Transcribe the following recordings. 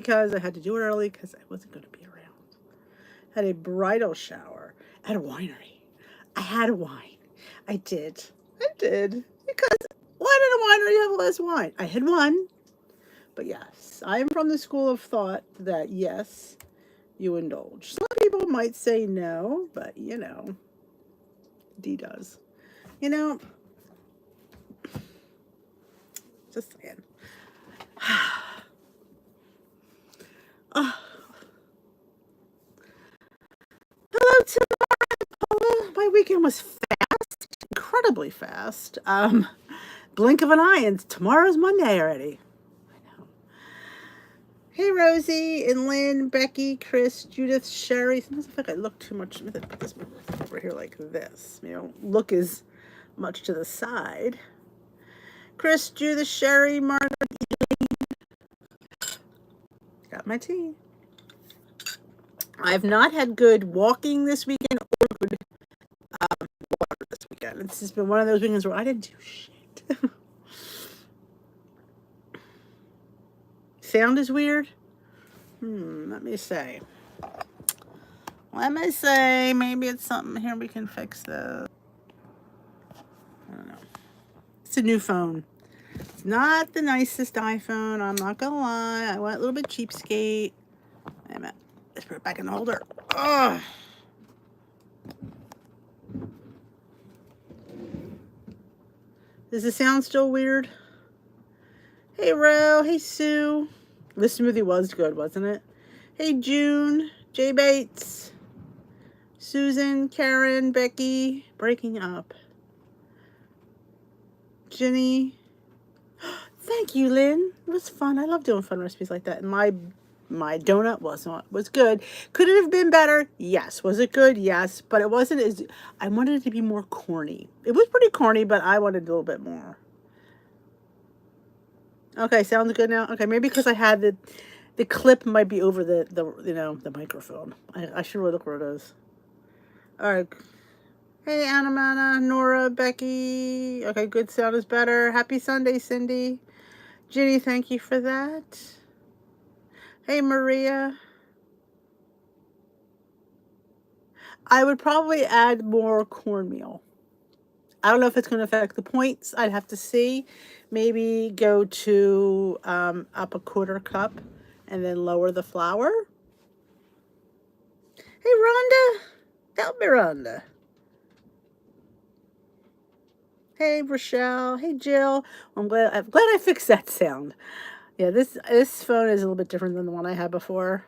because I had to do it early because I wasn't going to be around. Had a bridal shower at a winery. I had a wine. I did. I did. Because why did a winery have less wine? I had one. But yes, I am from the school of thought that yes, you indulge. Some people might say no, but D does. You know, just saying. Oh, hello, Tamara. My weekend was fast, incredibly fast. Blink of an eye, and tomorrow's Monday already. I know. Hey, Rosie and Lynn, Becky, Chris, Judith, Sherry. Sometimes I feel like I look too much. Let me put this over here like this. Look as much to the side. Chris, Judith, Sherry, Margaret, got my tea. I've not had good walking this weekend or good water this weekend. It's just been one of those weekends where I didn't do shit. Sound is weird. Let me say. Maybe it's something here we can fix the. I don't know. It's a new phone. It's not the nicest iPhone. I'm not gonna lie. I went a little bit cheapskate. Wait a minute. Let's put it back in the holder. Ugh. Does the sound still weird? Hey, Ro. Hey, Sue. This smoothie was good, wasn't it? Hey, June. Jay Bates. Susan. Karen. Becky. Breaking up. Jenny. Thank you, Lynn. It was fun. I love doing fun recipes like that. And my donut was good. Could it have been better? Yes. Was it good? Yes. But it wasn't as I wanted it to be more corny. It was pretty corny, but I wanted a little bit more. Okay, sounds good now. Okay, maybe because I had the clip might be over the microphone. I should really look where it is. All right. Hey, Anna, Nora, Becky. Okay, good sound is better. Happy Sunday, Cindy. Ginny, thank you for that. Hey, Maria. I would probably add more cornmeal. I don't know if it's going to affect the points. I'd have to see. Maybe go to up a quarter cup and then lower the flour. Hey, Rhonda. Help me, Rhonda. Hey, Rochelle. Hey, Jill. I'm glad I fixed that sound. Yeah, this phone is a little bit different than the one I had before.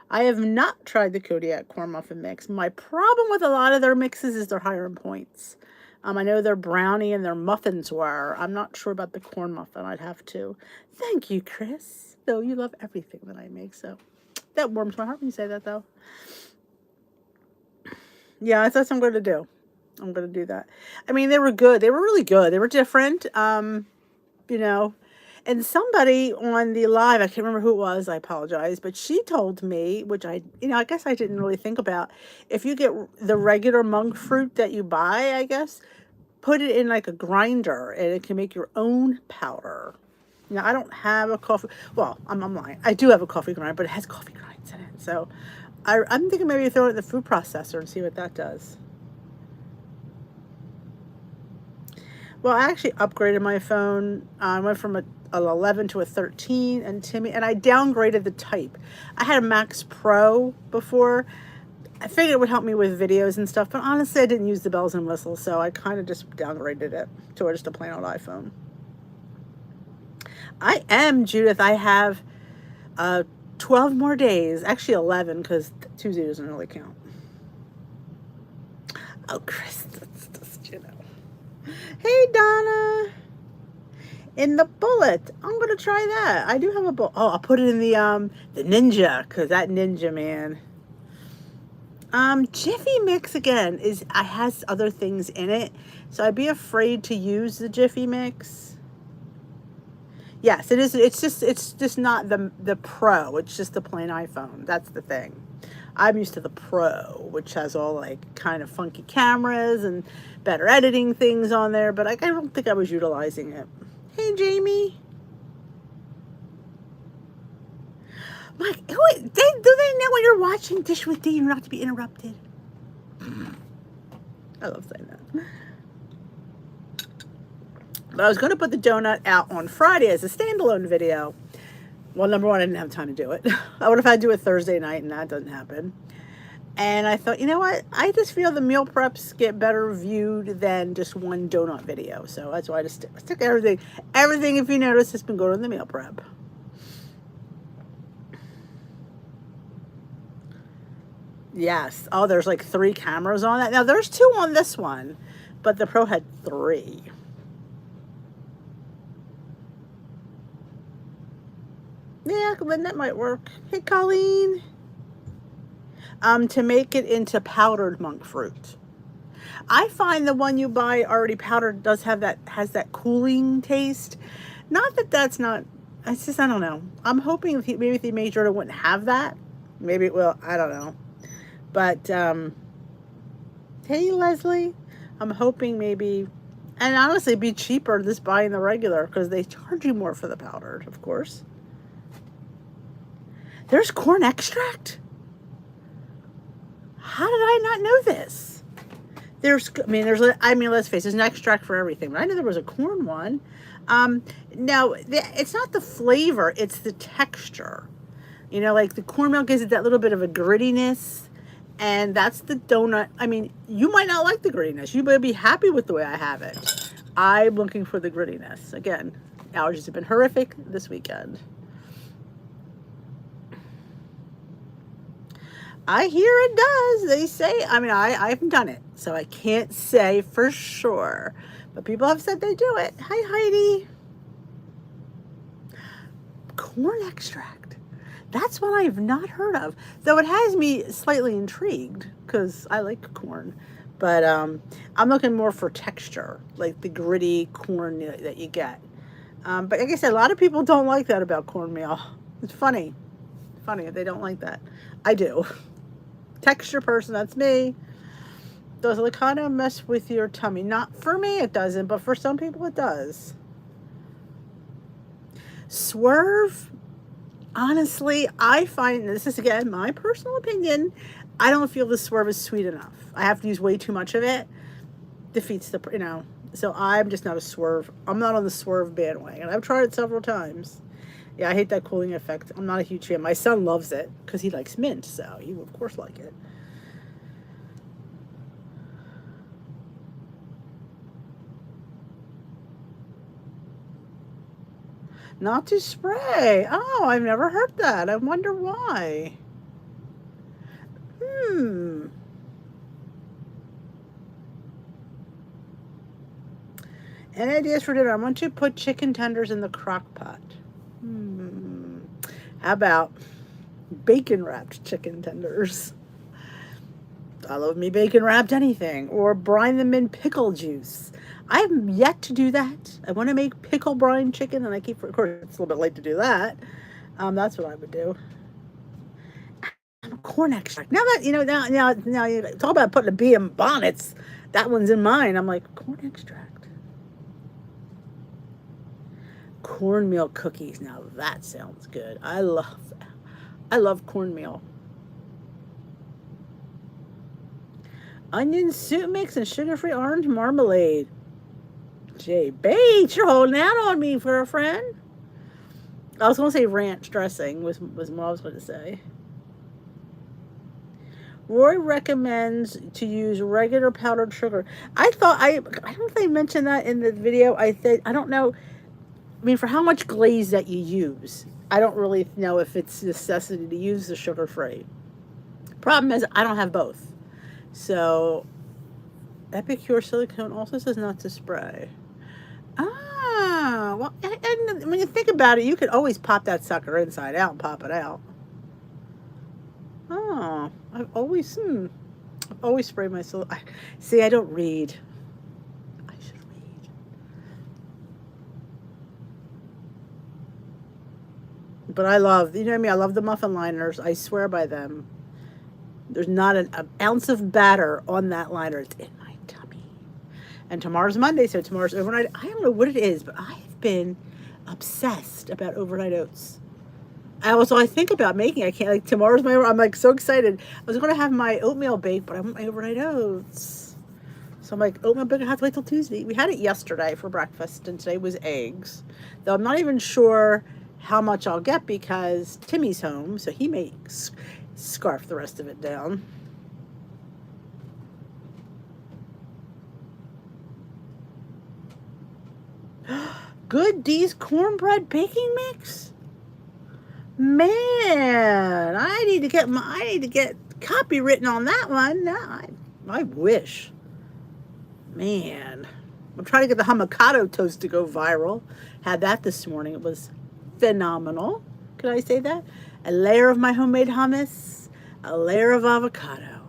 I have not tried the Kodiak corn muffin mix. My problem with a lot of their mixes is they're higher in points. I know their brownie and their muffins were. I'm not sure about the corn muffin. I'd have to. Thank you, Chris. Though you love everything that I make, so that warms my heart when you say that, though. Yeah, that's what I'm going to do. I'm going to do that. I mean, they were good. They were really good. They were different. You know, and somebody on the live, I can't remember who it was, I apologize, but she told me, which I guess I didn't really think about, if you get the regular monk fruit that you buy, I guess, put it in like a grinder and it can make your own powder. Now, I don't have a coffee, well, I'm lying. I do have a coffee grinder, but it has coffee grinds in it. So I'm thinking maybe throw it in the food processor and see what that does. Well, I actually upgraded my phone. I went from an 11 to a 13, and I downgraded the type. I had a Max Pro before. I figured it would help me with videos and stuff, but honestly, I didn't use the bells and whistles, so I kind of just downgraded it to just a plain old iPhone. I am, Judith. I have 12 more days. Actually, 11, because Tuesday doesn't really count. Oh, Chris, that's just. Hey, Donna. In the bullet. I'm gonna try that. I do have a bullet. Oh, I'll put it in the Ninja, because that Ninja, man. Jiffy Mix again has other things in it, so I'd be afraid to use the Jiffy Mix. Yes, it is. It's just not the Pro. It's just the plain iPhone. That's the thing. I'm used to the Pro, which has all like kind of funky cameras and better editing things on there, but I don't think I was utilizing it. Hey, Jamie. Mike, do they know when you're watching Dish with D, you're not to be interrupted? I love saying that. But I was going to put the donut out on Friday as a standalone video. Well, number one, I didn't have time to do it. I would have had to do it Thursday night, and that doesn't happen. And I thought, you know what? I just feel the meal preps get better viewed than just one donut video. So that's why I just stick everything. Everything, if you notice, has been going in the meal prep. Yes. Oh, there's like 3 cameras on that. Now, there's 2 on this one, but the Pro had 3. Yeah, Lynn, that might work. Hey, Colleen. To make it into powdered monk fruit. I find the one you buy already powdered has that cooling taste. Not that that's not, it's just, I don't know. I'm hoping maybe if they made sure it wouldn't have that. Maybe it will, I don't know. But, hey, Leslie, I'm hoping maybe, and honestly, it'd be cheaper just buying the regular because they charge you more for the powdered, of course. There's corn extract? How did I not know this? Let's face it, there's an extract for everything, but I knew there was a corn one. Now, it's not the flavor, it's the texture. You know, like the cornmeal gives it that little bit of a grittiness, and that's the donut. I mean, you might not like the grittiness. You might be happy with the way I have it. I'm looking for the grittiness. Again, allergies have been horrific this weekend. I hear it does. They say, I mean, I haven't done it, so I can't say for sure. But people have said they do it. Hi, Heidi. Corn extract. That's one I've not heard of. Though it has me slightly intrigued because I like corn. But I'm looking more for texture, like the gritty corn that you get. But like I said, a lot of people don't like that about cornmeal. It's funny. Funny if they don't like that. I do. Texture person, that's me. Does it kind of mess with your tummy? Not for me, it doesn't, but for some people it does. Swerve, honestly, I find, this is again my personal opinion, I don't feel the Swerve is sweet enough. I have to use way too much of it. Defeats the, so I'm just not a Swerve. I'm not on the Swerve bandwagon. I've tried it several times. Yeah, I hate that cooling effect. I'm not a huge fan. My son loves it because he likes mint, so he would, of course, like it. Not to spray. Oh, I've never heard that. I wonder why. Any ideas for dinner? I want to put chicken tenders in the crock pot. How about bacon wrapped chicken tenders? I love me bacon wrapped anything. Or brine them in pickle juice. I have yet to do that. I want to make pickle brine chicken, and of course, it's a little bit late to do that. That's what I would do. Corn extract. Now that, now you talk about putting a bee in bonnets. That one's in mine. I'm like, corn extract. Cornmeal cookies. Now that sounds good. I love cornmeal. Onion soup mix and sugar-free orange marmalade. Jay Bates, you're holding out on me for a friend. I was going to say ranch dressing was what I was going to say. Roy recommends to use regular powdered sugar. I don't know if they mentioned that in the video. I don't know. I mean, for how much glaze that you use, I don't really know if it's necessity to use the sugar-free. Problem is, I don't have both. So, Epicure silicone also says not to spray. Ah, well, and when you think about it, you could always pop that sucker inside out and pop it out. Oh, I've always sprayed my silicone. See, I don't read. I should read. But I love, you know what I mean? I love the muffin liners. I swear by them. There's not an ounce of batter on that liner. It's in my tummy. And tomorrow's Monday, so tomorrow's overnight. I don't know what it is, but I have been obsessed about overnight oats. I think about making. I can't, like, tomorrow's my, I'm like so excited. I was going to have my oatmeal baked, but I want my overnight oats. So I'm like, oatmeal baked, I have to wait till Tuesday. We had it yesterday for breakfast, and today was eggs. Though I'm not even sure how much I'll get because Timmy's home, so he may scarf the rest of it down. Good D's cornbread baking mix. Man, I need to get copy written on that one. No, I wish. Man, I'm trying to get the avocado toast to go viral. Had that this morning. It was phenomenal. Can I say that? A layer of my homemade hummus, a layer of avocado.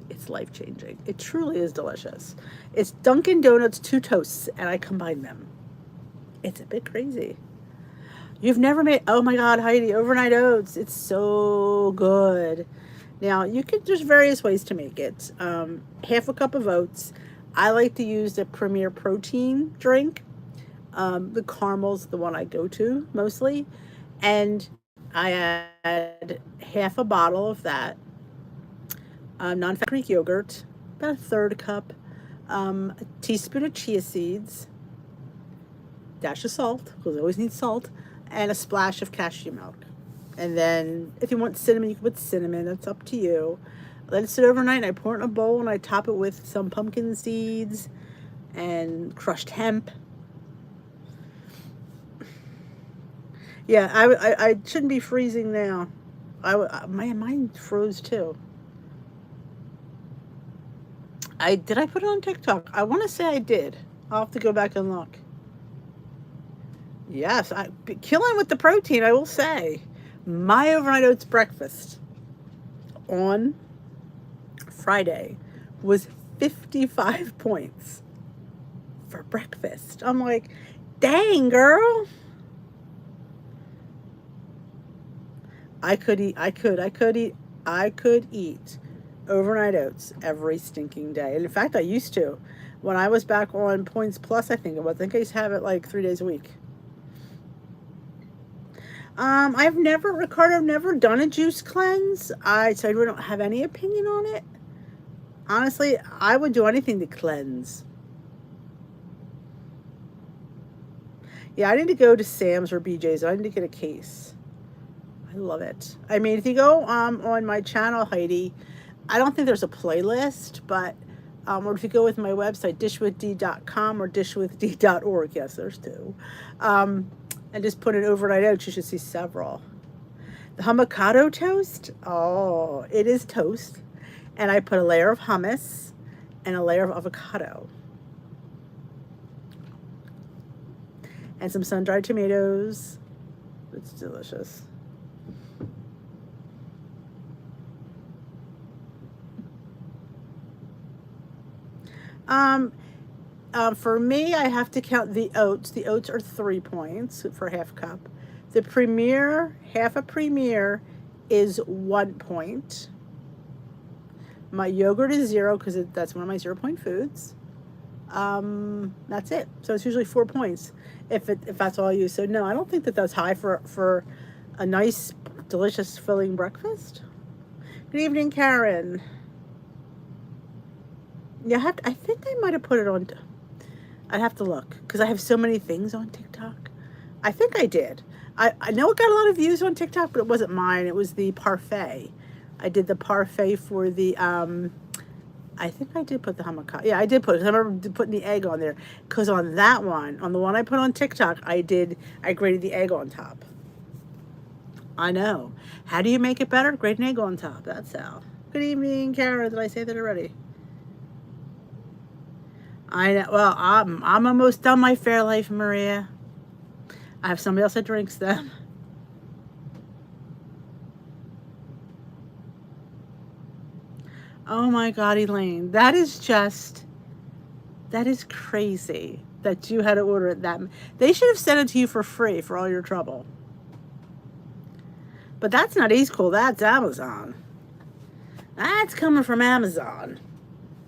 It's life changing. It truly is delicious. It's Dunkin' Donuts, two toasts, and I combine them. It's a bit crazy. You've never made, oh my God, Heidi, overnight oats. It's so good. Now, there's various ways to make it. Half a cup of oats. I like to use the Premier Protein drink. The caramel's the one I go to mostly. And I add half a bottle of that. Non-fat Greek yogurt, about a third cup. A teaspoon of chia seeds. Dash of salt, because I always need salt. And a splash of cashew milk. And then if you want cinnamon, you can put cinnamon. That's up to you. Let it sit overnight, and I pour it in a bowl, and I top it with some pumpkin seeds and crushed hemp. Yeah, I shouldn't be freezing now. Mine froze too. Did I put it on TikTok? I want to say I did. I'll have to go back and look. Yes, killing with the protein, I will say. My overnight oats breakfast on Friday was 55 points for breakfast. I'm like, dang, girl. I could eat overnight oats every stinking day. And in fact, I used to. When I was back on Points Plus, I think it was. I think I used to have it like 3 days a week. Ricardo, I've never done a juice cleanse. So I don't have any opinion on it. Honestly, I would do anything to cleanse. Yeah, I need to go to Sam's or BJ's. I need to get a case. I love it. I mean, if you go on my channel, Heidi, I don't think there's a playlist, but or if you go with my website, dishwithdee.com or dishwithdee.org, yes, there's two. And just put an overnight oats, you should see several. The avocado toast, oh, it is toast. And I put a layer of hummus and a layer of avocado. And some sun-dried tomatoes. It's delicious. For me, I have to count the oats. The oats are 3 points for half cup. The Premier, half a Premier is 1 point. My yogurt is 0 because that's one of my 0-point foods. That's it. So it's usually 4 points if that's all I use. So no, I don't think that's high for a nice, delicious, filling breakfast. Good evening, Karen. Yeah, I think I might have put it on. I'd have to look because I have so many things on TikTok. I think I did. I know it got a lot of views on TikTok, but it wasn't mine. It was the parfait. I did the parfait for the, I think I did put the avocado. Yeah, I did put it. I remember putting the egg on there. Because on that one, on the one I put on TikTok, I grated the egg on top. I know. How do you make it better? Grate an egg on top. That's how. Good evening, Kara. Did I say that already? I know. Well, I'm almost done my Fairlife, Maria. I have somebody else that drinks them. Oh my God, Elaine. That is crazy that you had to order it that. They should have sent it to you for free for all your trouble. But that's not East Cool. That's Amazon. That's coming from Amazon.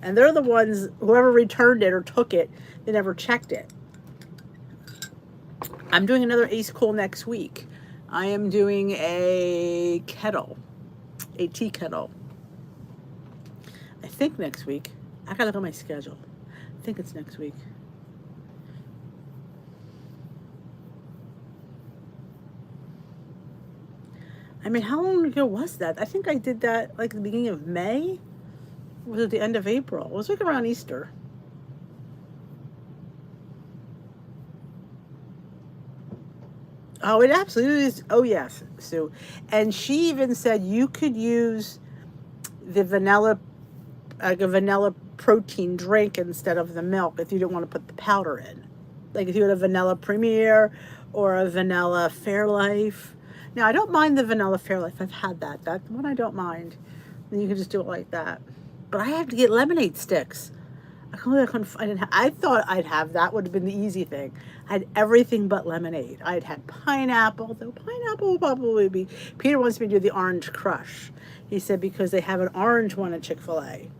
And they're the ones, whoever returned it or took it, they never checked it. I'm doing another Ace Cool next week. I am doing a tea kettle. I think next week. I gotta look at my schedule. I think it's next week. I mean, how long ago was that? I think I did that like the beginning of May. Or was it the end of April? It was like around Easter. Oh, it absolutely is. Oh, yes, Sue. And she even said you could use the vanilla, like a vanilla protein drink instead of the milk if you didn't want to put the powder in. Like if you had a vanilla Premier or a vanilla Fairlife. Now, I don't mind the vanilla Fairlife. I've had that. That one I don't mind. Then you can just do it like that. But I have to get lemonade sticks. I thought I'd have that would have been the easy thing. I had everything but lemonade. I'd had pineapple, though pineapple will probably be. Peter wants me to do the orange crush. He said because they have an orange one at Chick-fil-A.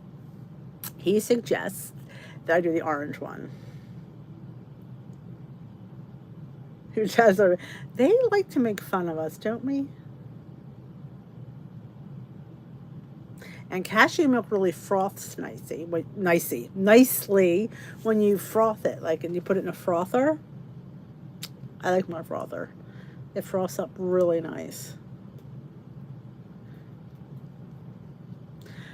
He suggests that I do the orange one. They like to make fun of us, don't we? And cashew milk really froths nicely when you froth it, like, and you put it in a frother. I like my frother. It froths up really nice.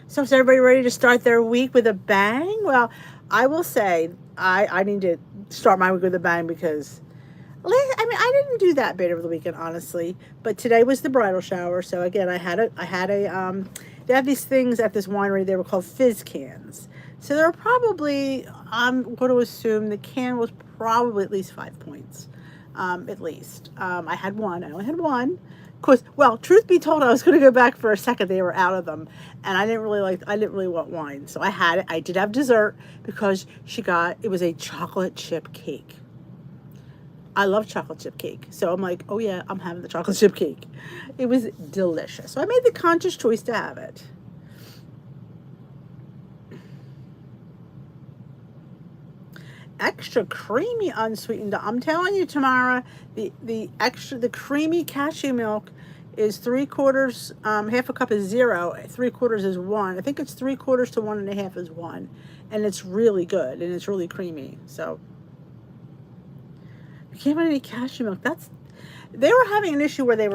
So is everybody ready to start their week with a bang? Well, I will say I need to start my week with a bang because I didn't do that bad over the weekend, honestly. But today was the bridal shower, so again, I had a they have these things at this winery. They were called fizz cans. So there were probably, I'm going to assume the can was probably at least 5 points, at least. I had one. I only had one. Of course, well, truth be told, I was going to go back for a second. They were out of them, and I didn't really want wine, so I had it. I did have dessert because it was a chocolate chip cake. I love chocolate chip cake. So I'm like, oh yeah, I'm having the chocolate chip cake. It was delicious. So I made the conscious choice to have it. Extra creamy unsweetened. I'm telling you, Tamara, the creamy cashew milk is 3/4, half a cup is 0, 3/4 is 1. I think it's 3/4 to 1.5 is 1. And it's really good and it's really creamy. So you can't find any cashew milk. They were having an issue where they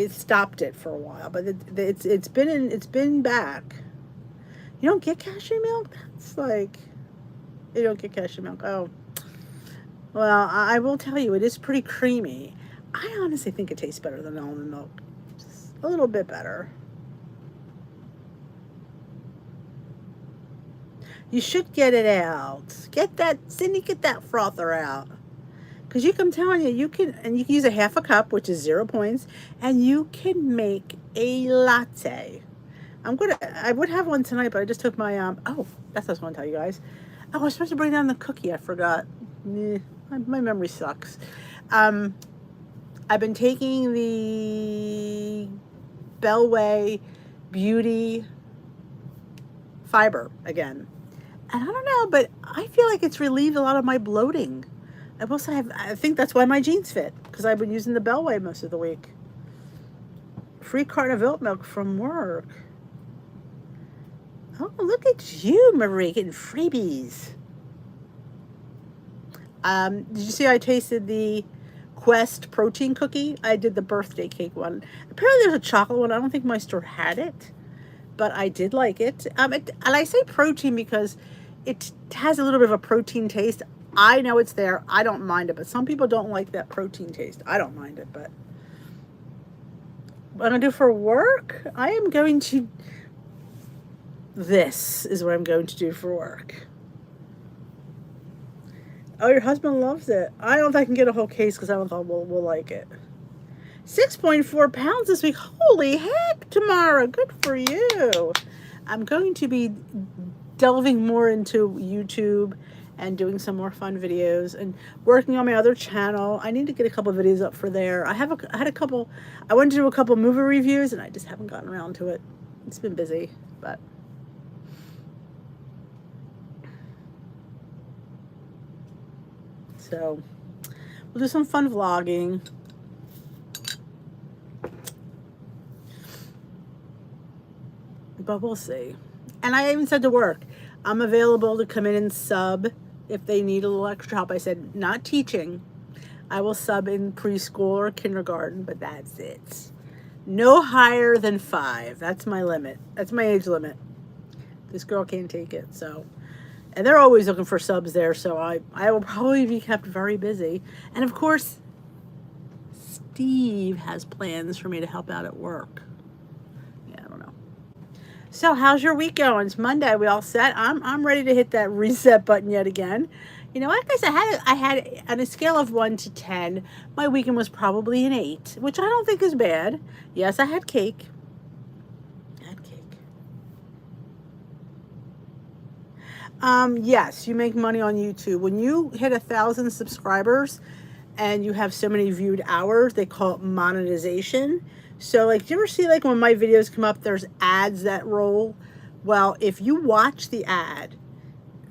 stopped it for a while, but it's been back. You don't get cashew milk? That's like, you don't get cashew milk. Oh, well, I will tell you, it is pretty creamy. I honestly think it tastes better than almond milk. Just a little bit better. You should get it out. Cindy, get that frother out. Because I'm telling you, you can use a half a cup, which is 0 points, and you can make a latte. I would have one tonight, but I just took my, oh, that's what I was going to tell you guys. Oh, I was supposed to bring down the cookie. I forgot. My memory sucks. I've been taking the Bellway Beauty fiber again. And I don't know, but I feel like it's relieved a lot of my bloating. I will say, I think that's why my jeans fit, because I've been using the Bellway most of the week. Free carton of oat milk from work. Oh, look at you, Marie, getting freebies. Did you see I tasted the Quest protein cookie? I did the birthday cake one. Apparently there's a chocolate one. I don't think my store had it, but I did like it. And I say protein because it has a little bit of a protein taste. I know it's there. I don't mind it, but some people don't like that protein taste. I don't mind it, but what I'm going to do for work, this is what I'm going to do for work. Oh, your husband loves it. I don't think I can get a whole case because I don't think we'll like it. 6.4 pounds this week. Holy heck, Tamara. Good for you. I'm going to be delving more into YouTube and doing some more fun videos and working on my other channel. I need to get a couple videos up for there. I had a couple, I wanted to do a couple movie reviews and I just haven't gotten around to it. It's been busy, but. So we'll do some fun vlogging. but we'll see. And I even said to work, I'm available to come in and sub if they need a little extra help. I said, not teaching. I will sub in preschool or kindergarten, but that's it. No higher than 5. That's my limit. That's my age limit. This girl can't take it. So, and they're always looking for subs there. So I will probably be kept very busy. And of course, Steve has plans for me to help out at work. Yeah, I don't know. So how's your week going? It's Monday. We all set? I'm ready to hit that reset button yet again. You know, like I said, I had on a scale of 1 to 10, my weekend was probably an 8, which I don't think is bad. Yes, I had cake. I had cake. Yes, you make money on YouTube. When you hit 1,000 subscribers and you have so many viewed hours, they call it monetization. So, like, do you ever see, like, when my videos come up, there's ads that roll? Well, if you watch the ad,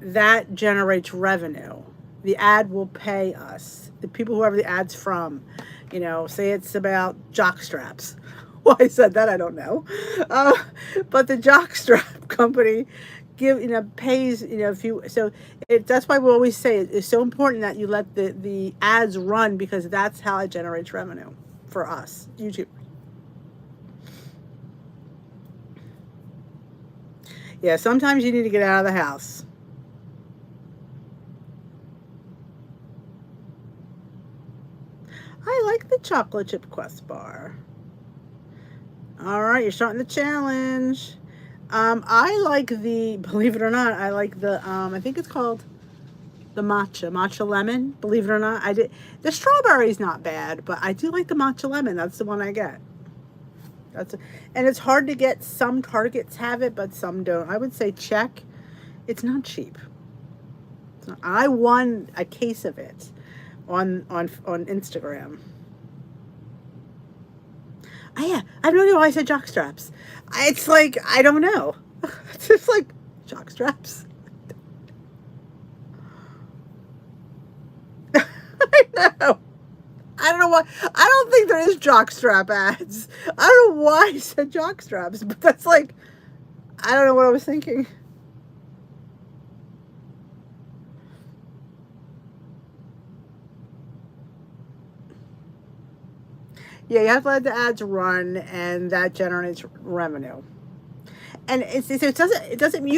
that generates revenue. The ad will pay us, the people whoever the ad's from. You know, say it's about jock straps. Why I said that, I don't know. But the jock strap company pays, if you, so that's why we always say it's so important that you let the ads run, because that's how it generates revenue for us, YouTube. Yeah, sometimes you need to get out of the house. I like the chocolate chip Quest bar. All right, you're starting the challenge. I like believe it or not, I like I think it's called the matcha lemon. Believe it or not, I did. The strawberry's not bad, but I do like the matcha lemon. That's the one I get. And it's hard to get. Some Targets have it, but some don't. I would say check. It's not cheap. I won a case of it on Instagram. Yeah, I have no idea why I said jock straps. It's like, I don't know. It's just like jock straps. I know. I don't know why. I don't think there is jock strap ads. I don't know why I said jock straps, but that's like, I don't know what I was thinking. Yeah, you have to let the ads run, and that generates revenue. And it doesn't,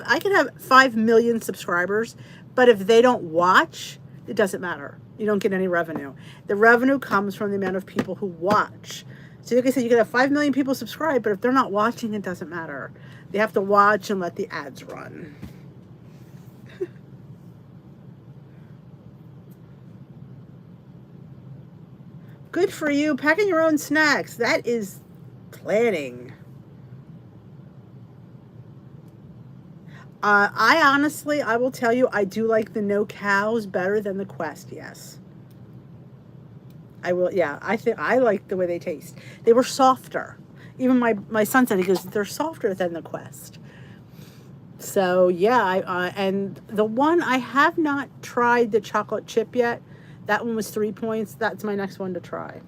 I can have 5 million subscribers, but if they don't watch, it doesn't matter. You don't get any revenue. The revenue comes from the amount of people who watch. So like I said, you can have 5 million people subscribe, but if they're not watching, it doesn't matter. They have to watch and let the ads run. Good for you. Packing your own snacks. That is planning. I will tell you, I do like the no cows better than the Quest. Yes, I will. Yeah, I think I like the way they taste. They were softer. Even my son said, he goes, they're softer than the Quest. So yeah, and the one, I have not tried the chocolate chip yet. That one was 3 points. That's my next one to try.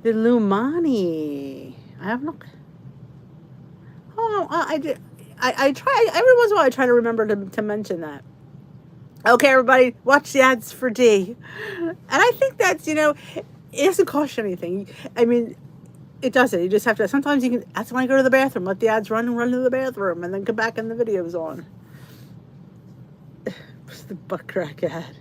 The Lumani. I have not. Oh, I did. I try every once in a while. I try to remember to mention that. Okay, everybody, watch the ads for D. And I think that's, it doesn't cost you anything. I mean, it doesn't. You just have to. Sometimes you can. That's when I go to the bathroom. Let the ads run and run to the bathroom, and then come back and the video's on. What's the butt crack ad?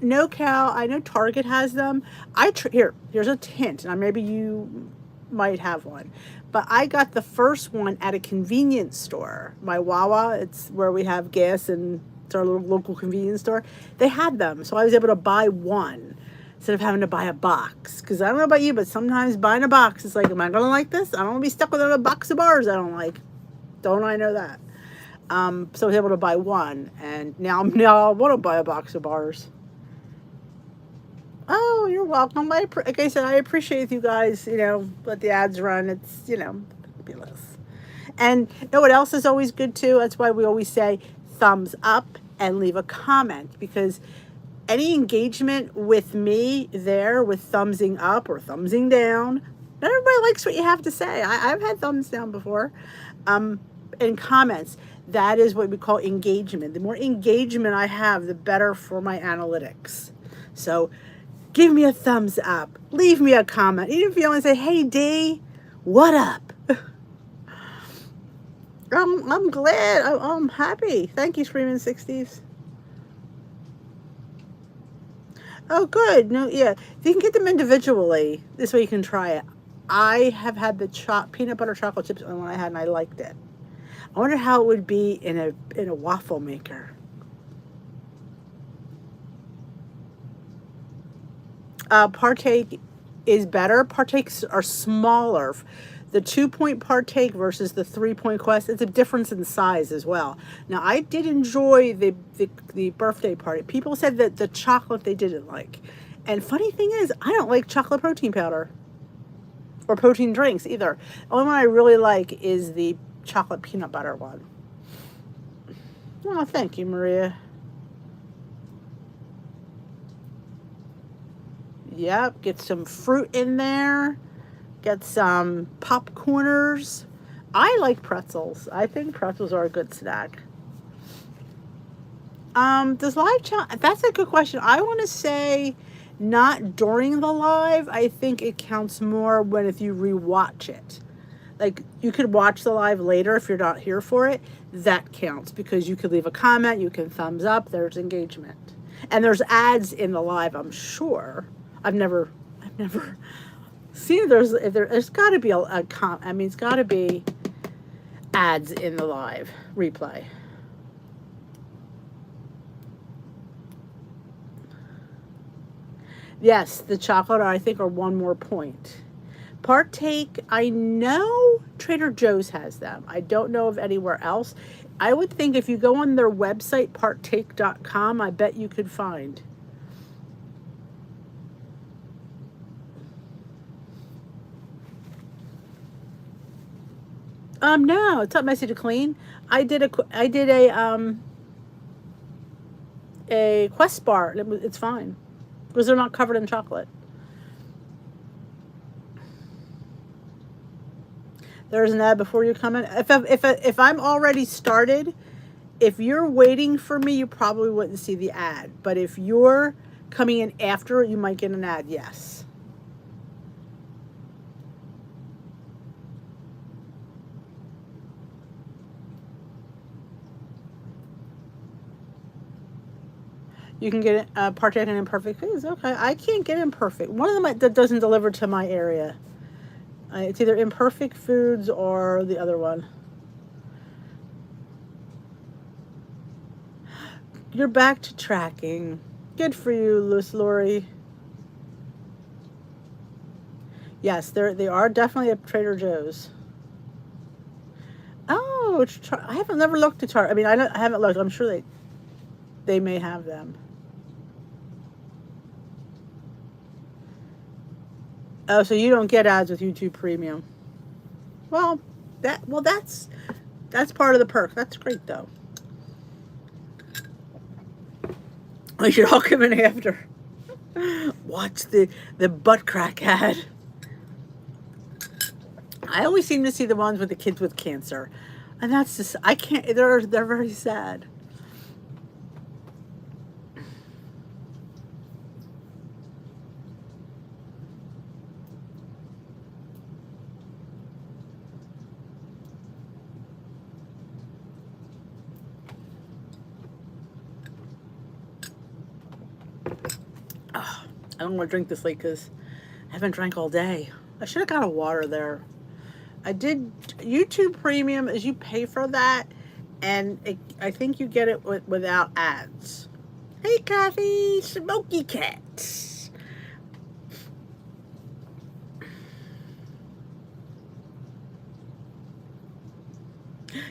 No cow. I know Target has them. Here's a hint. Now maybe you might have one, but I got the first one at a convenience store. My Wawa, it's where we have gas, and it's our little local convenience store. They had them, so I was able to buy one instead of having to buy a box. Because I don't know about you, but sometimes buying a box is like, am I gonna like this? I don't want to be stuck with a box of bars I don't like. Don't I know that? So I was able to buy one, and now I want to buy a box of bars. Oh, you're welcome. Like I said, I appreciate you guys, let the ads run. It's, fabulous. And you know what else is always good too? That's why we always say thumbs up and leave a comment, because any engagement with me there with thumbsing up or thumbsing down. Not everybody likes what you have to say. I've had thumbs down before. And comments. That is what we call engagement. The more engagement I have, the better for my analytics. So give me a thumbs up. Leave me a comment. Even if you only say, hey, D, what up? I'm glad. I'm happy. Thank you, Screaming 60s. Oh, good. No, yeah. If you can get them individually, this way you can try it. I have had the peanut butter chocolate chips one I had, and I liked it. I wonder how it would be in a waffle maker. Partake is better. Partakes are smaller. The 2-point partake versus the 3-point quest, it's a difference in size as well. Now, I did enjoy the birthday party. People said that the chocolate they didn't like. And funny thing is, I don't like chocolate protein powder or protein drinks either. The only one I really like is the chocolate peanut butter one. Oh, thank you, Maria. Yep, get some fruit in there. Get some popcorners. I like pretzels. I think pretzels are a good snack. Does live chat? That's a good question. I want to say not during the live. I think it counts more when if you rewatch it. Like you could watch the live later if you're not here for it. That counts because you could leave a comment. You can thumbs up. There's engagement, and there's ads in the live. I'm sure. I've never see, there's got to be it's got to be ads in the live replay. Yes, the chocolate I think are one more point. Partake, I know Trader Joe's has them. I don't know of anywhere else. I would think if you go on their website, partake.com, I bet you could find. No, it's not messy to clean. I did a Quest bar. It's fine because they're not covered in chocolate. There's an ad before you come in. If I'm already started, if you're waiting for me, you probably wouldn't see the ad. But if you're coming in after, you might get an ad. Yes. You can get partake in imperfect foods. Okay, I can't get imperfect. One of them that doesn't deliver to my area. It's either imperfect foods or the other one. You're back to tracking. Good for you, Lori. Yes, they are definitely at Trader Joe's. Oh, I haven't never looked at Target. I mean, I haven't looked. I'm sure they may have them. Oh, so you don't get ads with YouTube Premium. Well, that's part of the perk. That's great though. We should all come in after. Watch the butt crack ad. I always seem to see the ones with the kids with cancer. And that's just I can't they're very sad. I don't want to drink this late because I haven't drank all day. I should have got a water there. I did YouTube Premium as you pay for that, and I think you get it without ads. Hey, Kathy, Smoky Cat.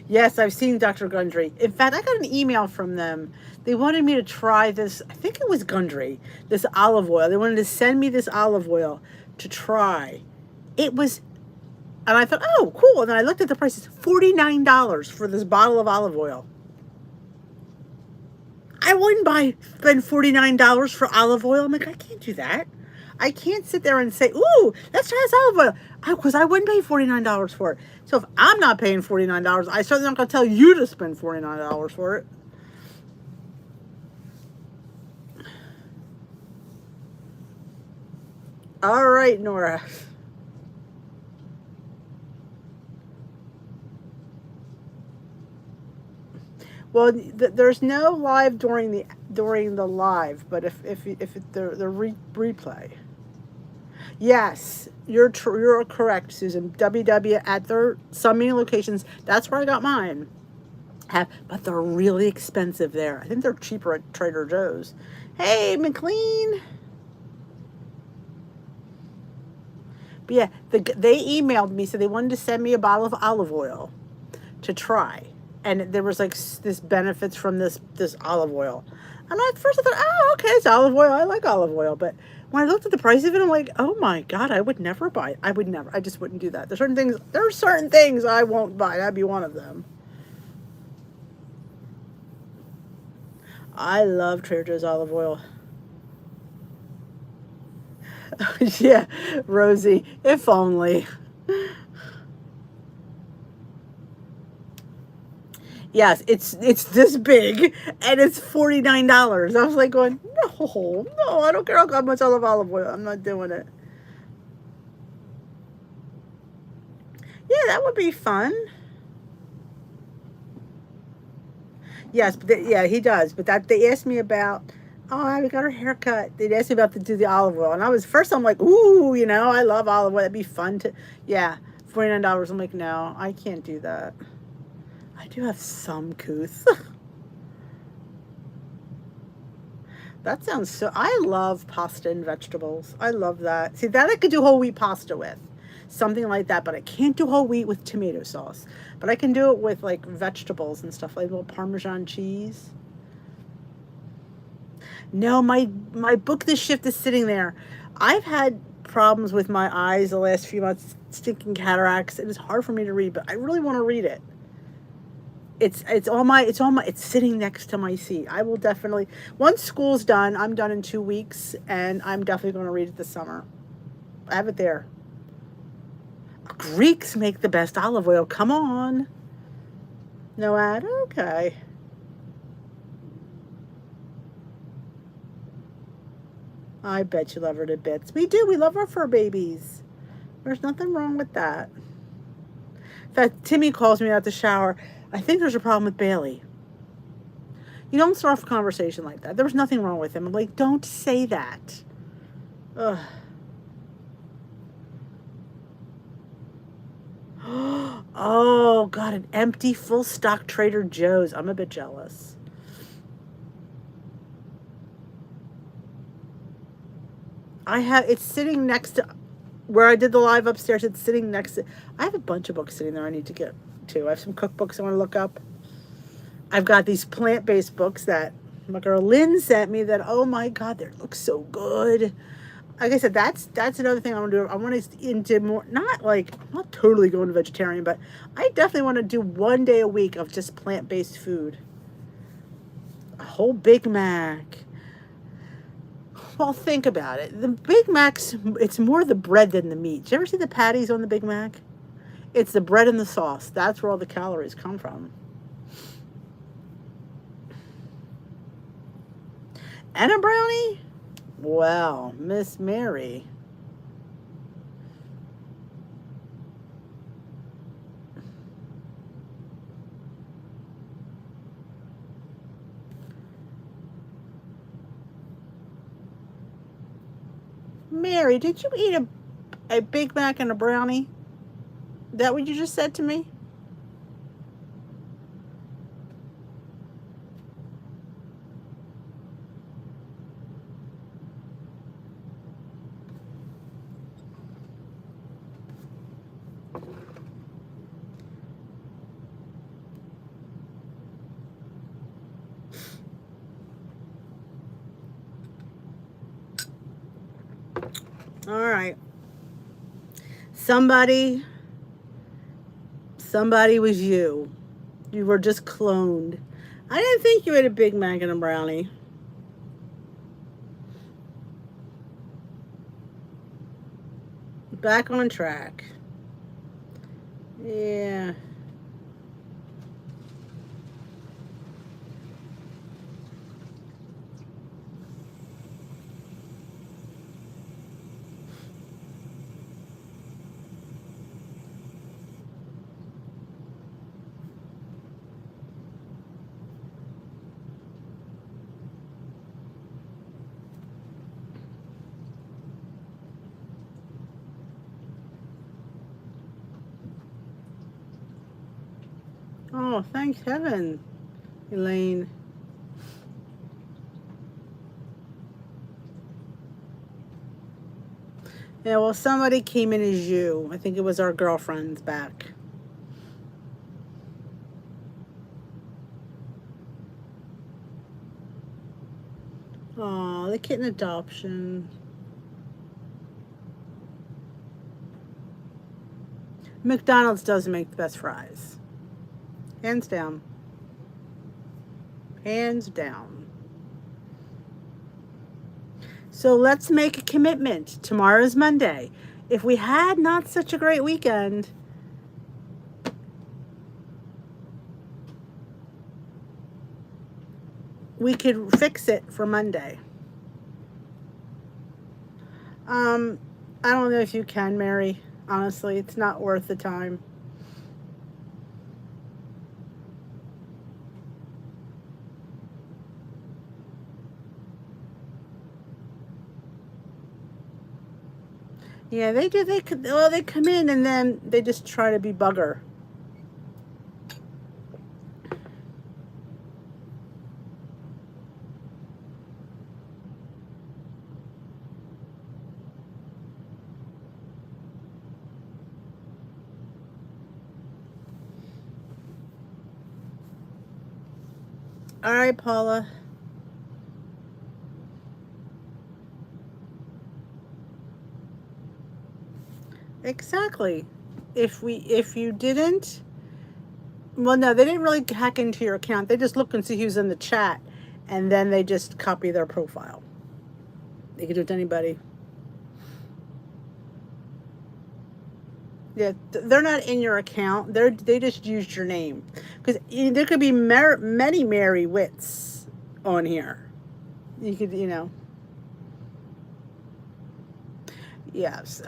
Yes, I've seen Dr. Gundry. In fact, I got an email from them. They wanted me to try this, I think it was Gundry, this olive oil. They wanted to send me this olive oil to try. It was, and I thought, oh, cool. And then I looked at the prices, $49 for this bottle of olive oil. I wouldn't spend $49 for olive oil. I'm like, I can't do that. I can't sit there and say, ooh, let's try this olive oil. Because I wouldn't pay $49 for it. So if I'm not paying $49, I certainly not going to tell you to spend $49 for it. All right, Nora. Well, there's no live during the live, but if the replay. Yes, you're correct, Susan. WW at their some many locations. That's where I got mine. But they're really expensive there. I think they're cheaper at Trader Joe's. Hey, McLean. But yeah, they emailed me, so they wanted to send me a bottle of olive oil to try, and there was like this benefits from this olive oil. And at first I thought, oh, okay, it's olive oil. I like olive oil, but when I looked at the price of it, I'm like, oh my god, I would never buy it. I would never. I just wouldn't do that. There are certain things I won't buy. That'd be one of them. I love Trader Joe's olive oil. Yeah, Rosie, if only. Yes, it's this big and it's $49. I was like going, no, I don't care how much I love olive oil. I'm not doing it. Yeah, that would be fun. Yes, but yeah, he does. But that they asked me about. Oh, we got her haircut. They asked me about to do the olive oil, and I was first. I'm like, ooh, I love olive oil. That'd be fun to. Yeah, $49. I'm like, no, I can't do that. I do have some couth. That sounds so. I love pasta and vegetables. I love that. See, that I could do whole wheat pasta with. Something like that, but I can't do whole wheat with tomato sauce. But I can do it with like vegetables and stuff, like little Parmesan cheese. No, my book This Shift is sitting there. I've had problems with my eyes the last few months, stinking cataracts. It is hard for me to read, but I really want to read it. It's sitting next to my seat. I will definitely, once school's done, I'm done in 2 weeks, and I'm definitely going to read it this summer. I have it there. Greeks make the best olive oil. Come on. No ad? Okay. I bet you love her to bits. We do. We love our fur babies. There's nothing wrong with that. In fact, Timmy calls me out the shower. I think there's a problem with Bailey. You don't start off a conversation like that. There was nothing wrong with him. I'm like, don't say that. Ugh. Oh, God, an empty, full stock Trader Joe's. I'm a bit jealous. It's sitting next to where I did the live upstairs. It's sitting next to, I have a bunch of books sitting there I need to get to. I have some cookbooks I want to look up. I've got these plant-based books that my girl Lynn sent me that, oh my God, they look so good. Like I said, that's another thing I want to do. I want to into more, not totally going vegetarian, but I definitely want to do one day a week of just plant-based food. A whole Big Mac. Well, think about it. The Big Mac's, it's more the bread than the meat. Did you ever see the patties on the Big Mac? It's the bread and the sauce. That's where all the calories come from. And a brownie? Well, Miss Mary. Mary, did you eat a Big Mac and a brownie? Is that what you just said to me? All right. Somebody was you. You were just cloned. I didn't think you ate a Big Mac and a brownie. Back on track. Yeah. Oh, thank heaven, Elaine. Yeah, well, somebody came in as you. I think it was our girlfriends back. Oh, the kitten adoption. McDonald's does make the best fries. Hands down. Hands down. So let's make a commitment. Tomorrow's Monday. If we had not such a great weekend, we could fix it for Monday. Um, I don't know if you can, Mary. Honestly, it's not worth the time. Yeah, they do. They could. Well, they come in and then they just try to be bugger. All right, Paula. Exactly. If you didn't, well, no, they didn't really hack into your account. They just look and see who's in the chat, and then they just copy their profile. They can do it to anybody. Yeah, they're not in your account. They just used your name because there could be many Mary Wits on here. You could, yes.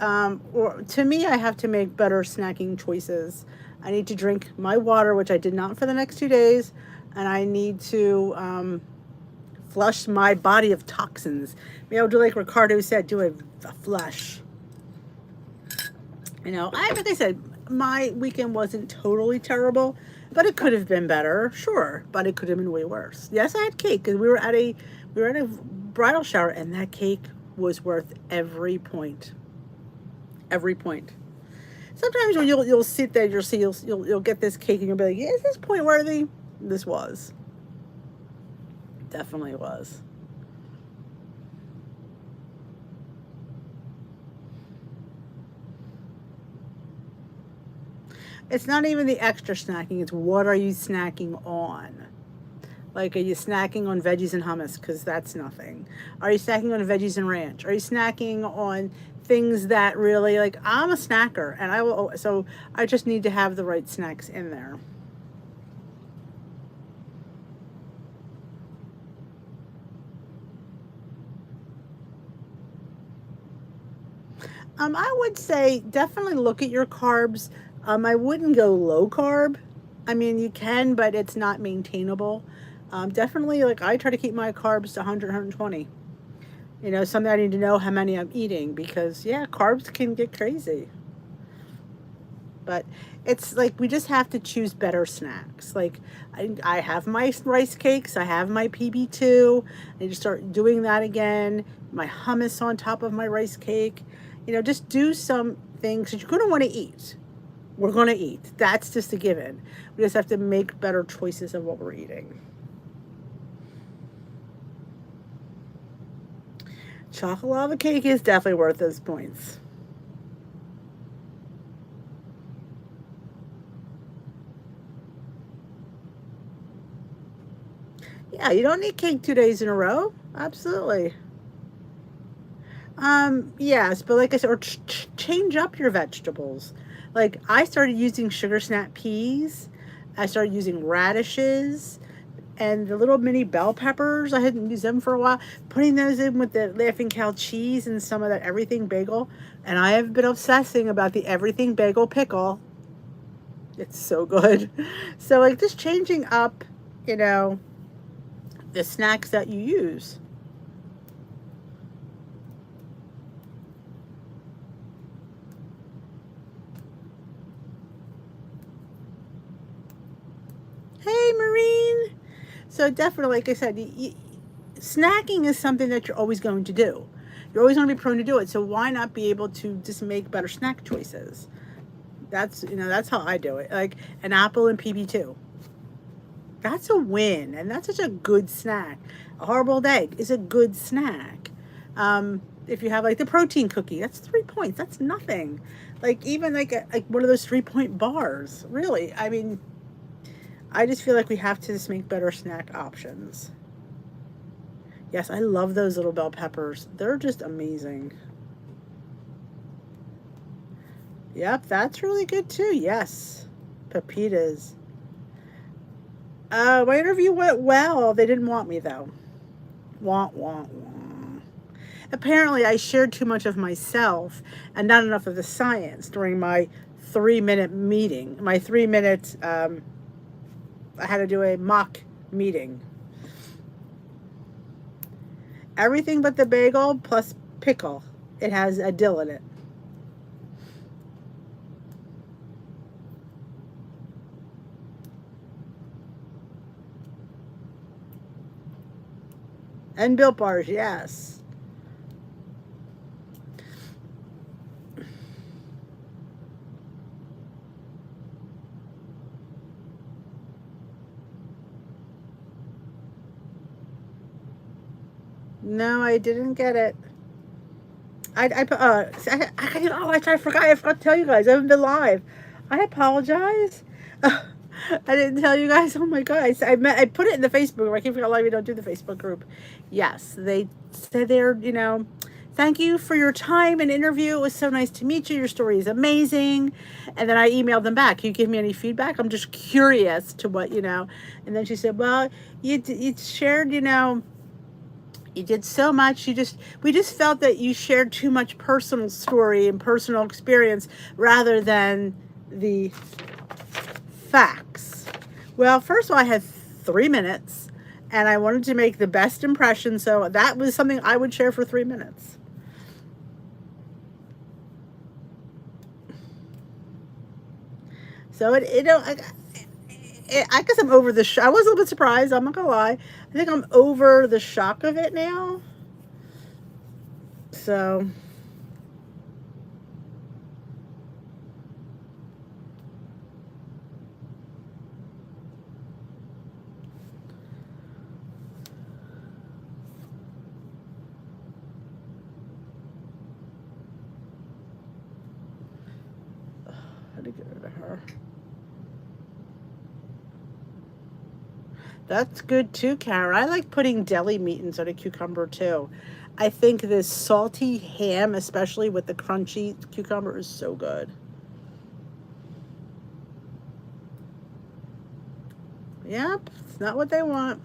Or to me, I have to make better snacking choices. I need to drink my water, which I did not for the next 2 days, and I need to flush my body of toxins. Maybe I'll do like Ricardo said, do a flush. Like I said, my weekend wasn't totally terrible, but it could have been better, sure. But it could have been way worse. Yes, I had cake because we were at a bridal shower, and that cake was worth every point. Every point. Sometimes when you'll sit there, you'll get this cake, and you'll be like, yeah, is this point worthy? This was definitely was. It's not even the extra snacking. It's what are you snacking on? Like, are you snacking on veggies and hummus? Because that's nothing. Are you snacking on veggies and ranch? Are you snacking on things that really, like, I'm a snacker and I will, so I just need to have the right snacks in there. I would say definitely look at your carbs. I wouldn't go low carb. I mean, you can, but it's not maintainable. Definitely, like, I try to keep my carbs to 100, 120. Something I need to know how many I'm eating because, yeah, carbs can get crazy. But it's like we just have to choose better snacks. Like I have my rice cakes, I have my PB2. I need to start doing that again. My hummus on top of my rice cake. Just do some things that you're going to want to eat. We're going to eat. That's just a given. We just have to make better choices of what we're eating. Chocolate lava cake is definitely worth those points. Yeah, you don't need cake 2 days in a row. Absolutely. Yes, but like I said, or change up your vegetables. Like I started using sugar snap peas. I started using radishes and the little mini bell peppers. I hadn't used them for a while. Putting those in with the Laughing Cow cheese and some of that everything bagel. And I have been obsessing about the everything bagel pickle. It's so good. So like just changing up, you know, the snacks that you use. Hey, Marine. So definitely, like I said, snacking is something that you're always going to do. You're always going to be prone to do it. So why not be able to just make better snack choices? That's how I do it. Like an apple and PB2. That's a win, and that's such a good snack. A hard-boiled egg is a good snack. If you have like the protein cookie, that's 3 points. That's nothing. Like even like one of those 3 point bars. Really, I mean, I just feel like we have to just make better snack options. Yes, I love those little bell peppers. They're just amazing. Yep, that's really good too. Yes, pepitas. My interview went well. They didn't want me though. Want, want, want. Apparently, I shared too much of myself and not enough of the science during my 3 minute meeting. My 3 minute, I had to do a mock meeting. Everything but the bagel plus pickle. It has a dill in it. And Built Bars, yes. No, I didn't get it. I forgot. I forgot to tell you guys. I haven't been live. I apologize. I didn't tell you guys. Oh my god! I put it in the Facebook group. I keep forgetting a lot of you don't do the Facebook group. Yes, they said they're thank you for your time and interview. It was so nice to meet you. Your story is amazing. And then I emailed them back. Can you give me any feedback? I'm just curious to what. And then she said, well, you shared you did so much. We just felt that you shared too much personal story and personal experience rather than the facts. Well, first of all, I had 3 minutes and I wanted to make the best impression, so that was something I would share for 3 minutes. So I guess I'm over the I was a little bit surprised. I'm not gonna lie. I think I'm over the shock of it now. So I had to get rid of her. That's good too, Karen. I like putting deli meat inside a cucumber too. I think this salty ham, especially with the crunchy cucumber, is so good. Yep, it's not what they want.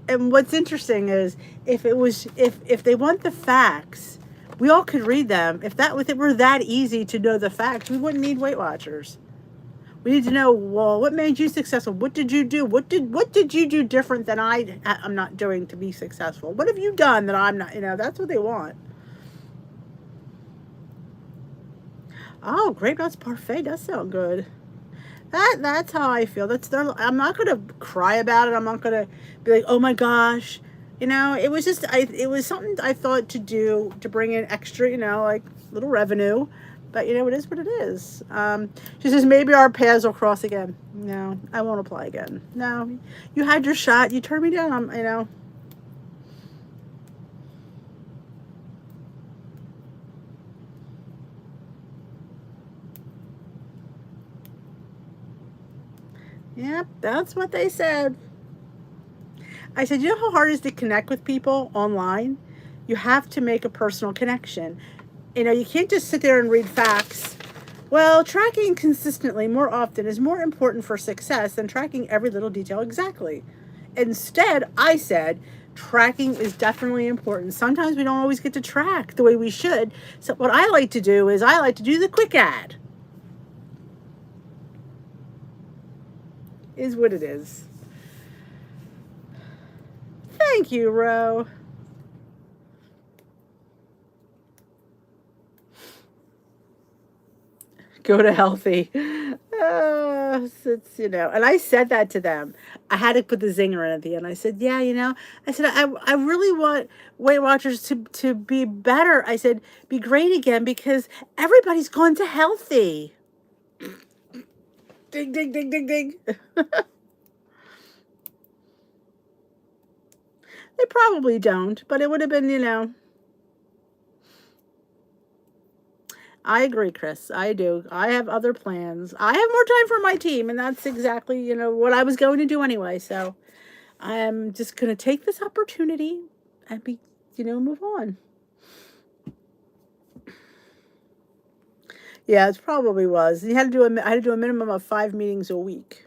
And what's interesting is if they want the facts, we all could read them. If it were that easy to know the facts, we wouldn't need Weight Watchers. We need to know, well, what made you successful? What did you do? What did you do different than I'm not doing to be successful? What have you done that I'm not? That's what they want. Oh, grape nuts parfait does sound good. That's how I feel. I'm not gonna cry about it. I'm not gonna be like, oh my gosh. It was something I thought to do to bring in extra, like little revenue. But it is what it is. She says maybe our paths will cross again. No, I won't apply again. No, you had your shot. You turned me down. Yep, that's what they said. I said, you know how hard it is to connect with people online? You have to make a personal connection. You know, you can't just sit there and read facts. Well, tracking consistently more often is more important for success than tracking every little detail exactly. Instead, I said, tracking is definitely important. Sometimes we don't always get to track the way we should. So, what I like to do is I like to do the quick ad, is what it is. Thank you, Ro. Go to healthy. It's, you know, and I said that to them. I had to put the zinger in at the end. I said, yeah, you know, I said, I really want Weight Watchers to be better. I said, be great again because everybody's gone to healthy. Ding, ding, ding, ding, ding. They probably don't, but it would have been, you know. I agree, Chris. I do. I have other plans. I have more time for my team, and that's exactly, you know, what I was going to do anyway. So I'm just going to take this opportunity and be, you know, move on. Yeah, it probably was. You had to do I had to do a minimum of 5 meetings a week.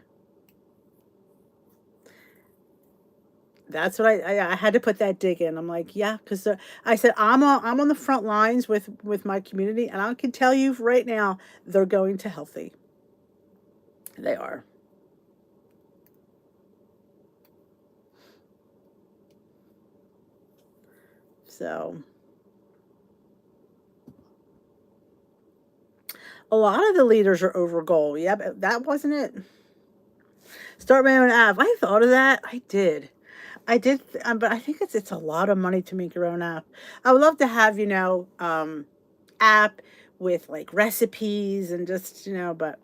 That's what I had to put that dig in. I'm like, yeah, because I said I'm on the front lines with my community, and I can tell you right now they're going to healthy. They are. So a lot of the leaders are over goal. Yeah, but that wasn't it. Start my own app. I thought of that. I did. I did, but I think it's a lot of money to make your own app. I would love to have, you know, app with like recipes and just, you know, but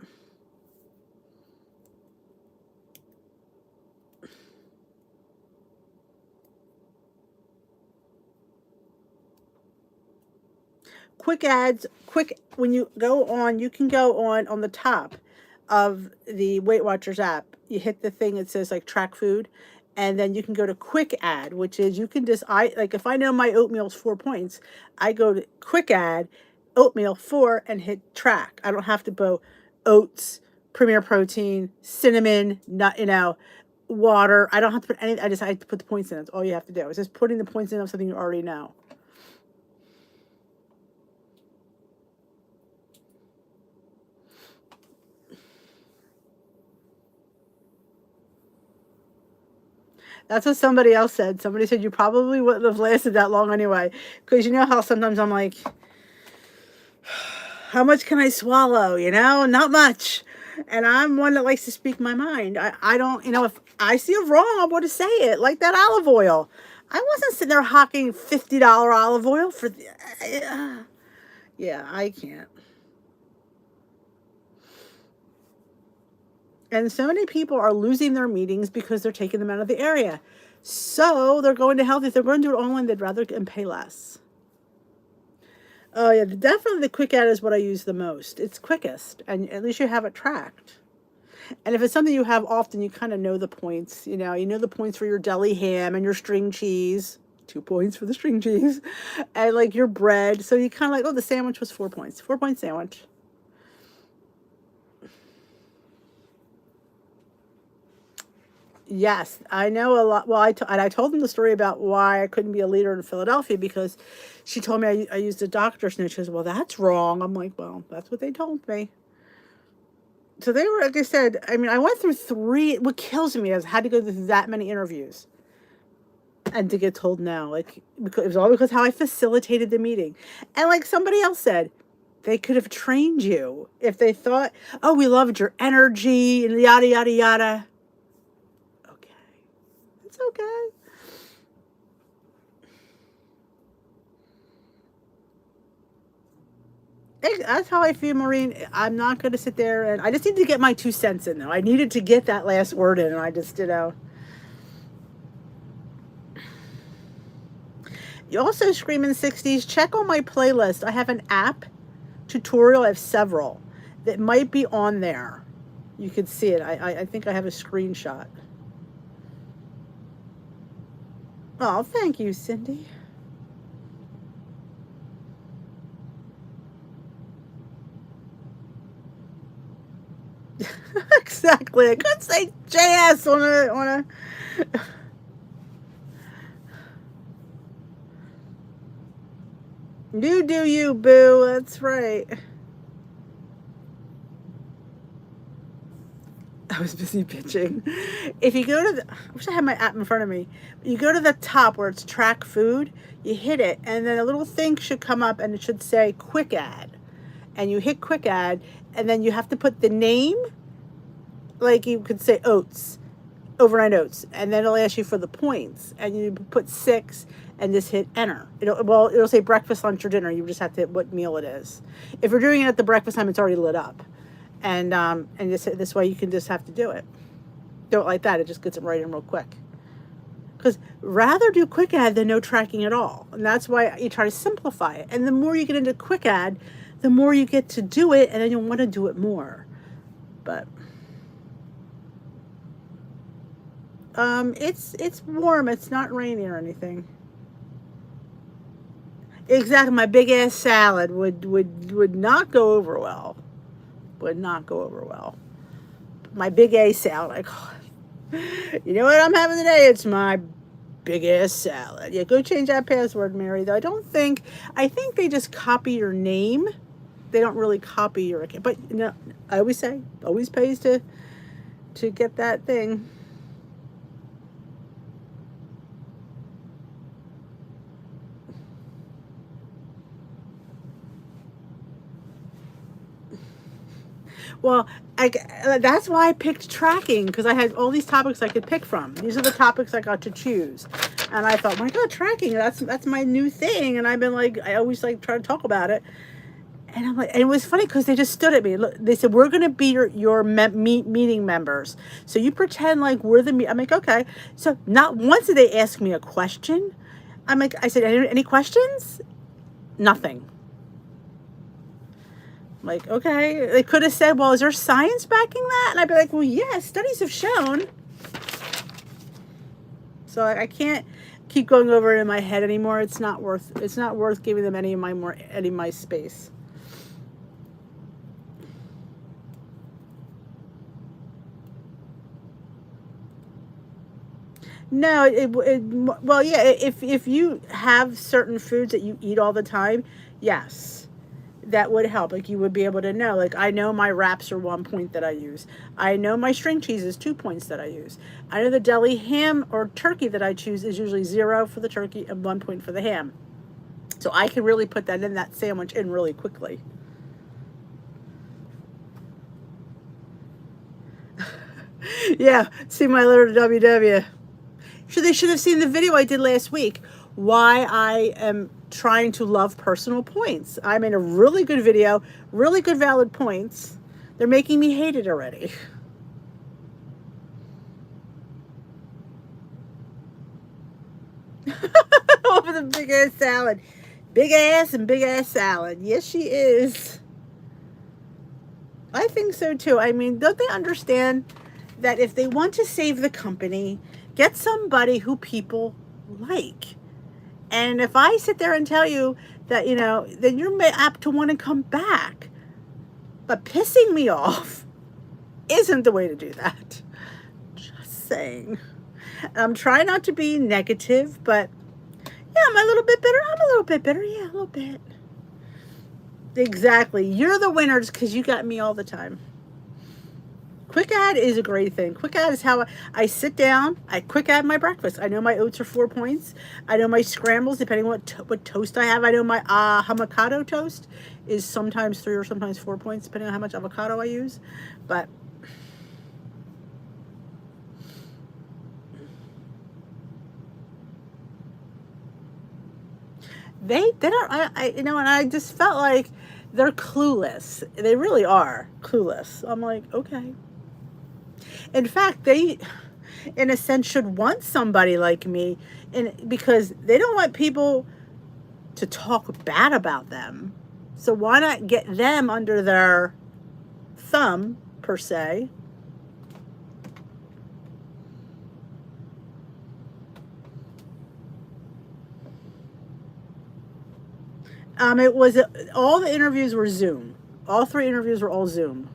quick ads, quick when you go on, you can go on the top of the Weight Watchers app. You hit the thing that says like track food, and then you can go to quick ad, which is you can just I like if I know my oatmeal's 4 points, I go to quick ad, oatmeal 4, and hit track. I don't have to go oats, premier protein, cinnamon, nut, you know, water. I don't have to put any. I have to put the points in. That's all you have to do. It's just putting the points in of something you already know. That's what somebody else said. Somebody said you probably wouldn't have lasted that long anyway. Because you know how sometimes I'm like, how much can I swallow? You know, not much. And I'm one that likes to speak my mind. I don't, you know, if I see it wrong, I want to say it. Like that olive oil. I wasn't sitting there hawking $50 olive oil for the. Yeah, I can't. And so many people are losing their meetings because they're taking them out of the area. So they're going to health. If they're going to do it online, they'd rather and pay less. Oh yeah, definitely the quick ad is what I use the most. It's quickest, and at least you have it tracked. And if it's something you have often, you kind of know the points. You know the points for your deli ham and your string cheese. 2 points for the string cheese, and like your bread. So you kind of like, oh, the sandwich was 4 points. 4 point sandwich. Yes, I know a lot. Well, and I told them the story about why I couldn't be a leader in Philadelphia because she told me I used a doctor's note. She goes, well, that's wrong. I'm like, well, that's what they told me. So they were, like I said, I mean, I went through three. What kills me is I had to go through that many interviews and to get told no. Like, because it was all because how I facilitated the meeting. And like somebody else said, they could have trained you if they thought, oh, we loved your energy and yada, yada, yada. Okay. It's okay. That's how I feel, Maureen. I'm not going to sit there and I just need to get my 2 cents in, though. I needed to get that last word in, and I just, you know. You also screaming 60s. Check on my playlist. I have an app tutorial. I have several that might be on there. You could see it. I think I have a screenshot. Oh, thank you, Cindy. Exactly. I couldn't say JS on a. You do you, boo. That's right. I was busy pitching. If you go to the, I wish I had my app in front of me. You go to the top where it's track food, you hit it, and then a little thing should come up and it should say quick add. And you hit quick add, and then you have to put the name, like you could say oats, overnight oats, and then it'll ask you for the points, and you put 6 and just hit enter. It'll say breakfast, lunch, or dinner. You just have to hit what meal it is. If you're doing it at the breakfast time, it's already lit up. And just this way you can just have to do it. Do it like that. It just gets it right in real quick. Because rather do quick add than no tracking at all. And that's why you try to simplify it. And the more you get into quick add, the more you get to do it, and then you'll want to do it more. But it's warm. It's not rainy or anything. Exactly. My big ass salad would not go over well. Would not go over well. My big A salad, I call it. You know what I'm having today? It's my big ass salad. Yeah, go change that password, Mary. Though I think they just copy your name. They don't really copy your account. But you know, I always say, always pays to get that thing. Well, that's why I picked tracking, because I had all these topics I could pick from. These are the topics I got to choose, and I thought, my God, tracking, that's my new thing. And I've been like, I always like try to talk about it, and I'm like, and it was funny because they just stood at me. Look, they said, we're going to be your meeting members, so you pretend like we're the I'm like, okay. So not once did they ask me a question. I said, any questions? Nothing. Like, okay, they could have said, well, is there science backing that? And I'd be like, well, yeah, studies have shown. So I can't keep going over it in my head anymore. It's not worth giving them any of my space. No, well, yeah, if you have certain foods that you eat all the time, yes. That would help. Like, you would be able to know, like, I know my wraps are 1 point that I use. I know my string cheese is 2 points that I use. I know the deli ham or turkey that I choose is usually 0 for the turkey and 1 point for the ham. So I can really put that in that sandwich in really quickly. Yeah, see my letter to WW. They should have seen the video I did last week. Why I am trying to love personal points. I made a really good video, really good valid points. They're making me hate it already. Over the big ass salad. Big ass and big ass salad. Yes, she is. I think so too. I mean, don't they understand that if they want to save the company, get somebody who people like? And if I sit there and tell you that, you know, then you're apt to want to come back. But pissing me off isn't the way to do that. Just saying. I'm trying not to be negative, but yeah, I'm a little bit bitter. I'm a little bit bitter. Yeah, a little bit. Exactly. You're the winners because you got me all the time. Quick add is a great thing. Quick add is how I sit down. I quick add my breakfast. I know my oats are 4 points. I know my scrambles, depending on what toast I have. I know my avocado toast is sometimes 3 or sometimes 4 points, depending on how much avocado I use. But they don't. And I just felt like they're clueless. They really are clueless. I'm like, okay. In fact, they, in a sense, should want somebody like me, because they don't want people to talk bad about them. So why not get them under their thumb, per se, It was all the interviews were Zoom. All three interviews were all Zoom.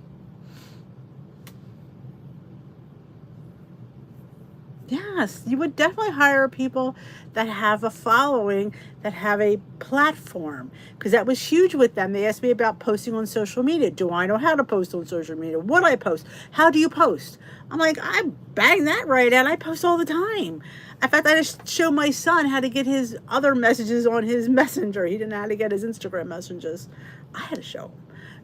Yes, you would definitely hire people that have a following, that have a platform, because that was huge with them. They asked me about posting on social media. Do I know how to post on social media? What do I post? How do you post? I'm like, I bang that right out. I post all the time. In fact, I just show my son how to get his other messages on his messenger. He didn't know how to get his Instagram messages. I had to show him.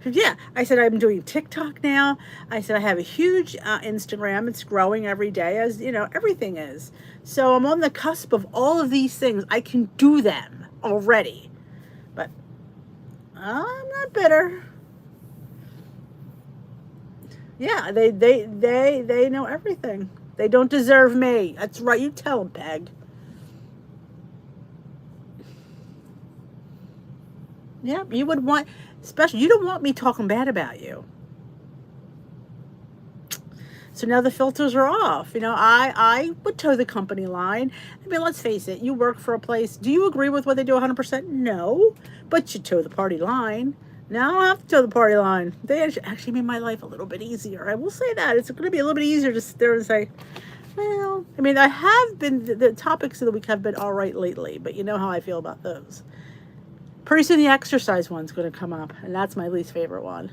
Yeah, I said I'm doing TikTok now. I said I have a huge Instagram. It's growing every day, as you know, everything is. So I'm on the cusp of all of these things. I can do them already, but I'm not bitter. Yeah, they know everything. They don't deserve me. That's right. You tell them, Peg. Yeah, you would want, especially you don't want me talking bad about you. So now the filters are off. You know, I would toe the company line. I mean, let's face it, you work for a place. Do you agree with what they do 100%? No. But you toe the party line. Now I don't have to toe the party line. They actually made my life a little bit easier. I will say that. It's going to be a little bit easier to sit there and say, well, I mean, I have been, the topics of the week have been all right lately, but you know how I feel about those. Pretty soon the exercise one's going to come up, and that's my least favorite one.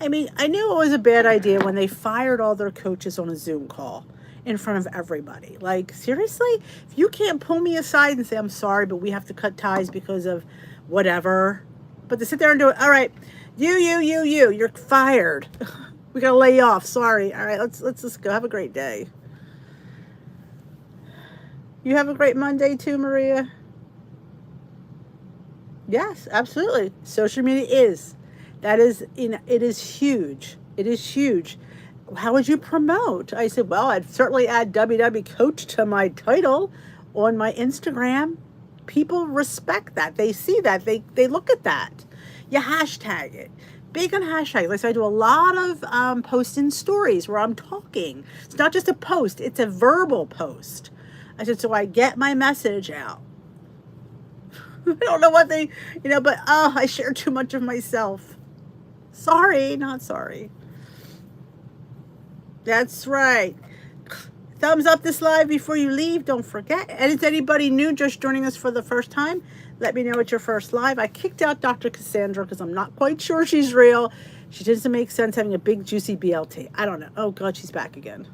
I mean, I knew it was a bad idea when they fired all their coaches on a Zoom call in front of everybody. Like, seriously? If you can't pull me aside and say, I'm sorry, but we have to cut ties because of whatever. But to sit there and do it, all right, you're fired. We gotta lay you off. Sorry. All right, let's just go. Have a great day. You have a great Monday too, Maria. Yes, absolutely. Social media is. That is, it is huge. It is huge. How would you promote? I said, well, I'd certainly add WW Coach to my title on my Instagram. People respect that. They see that. They look at that. You hashtag it. Big on hashtags. Like, so I do a lot of posts and stories where I'm talking. It's not just a post, it's a verbal post. I said, so I get my message out. I don't know what they, but I share too much of myself. Sorry, not sorry. That's right. Thumbs up this live before you leave. Don't forget. And is anybody new just joining us for the first time? Let me know it's your first live. I kicked out Dr. Cassandra because I'm not quite sure she's real. She doesn't make sense having a big juicy BLT. I don't know. Oh God, she's back again.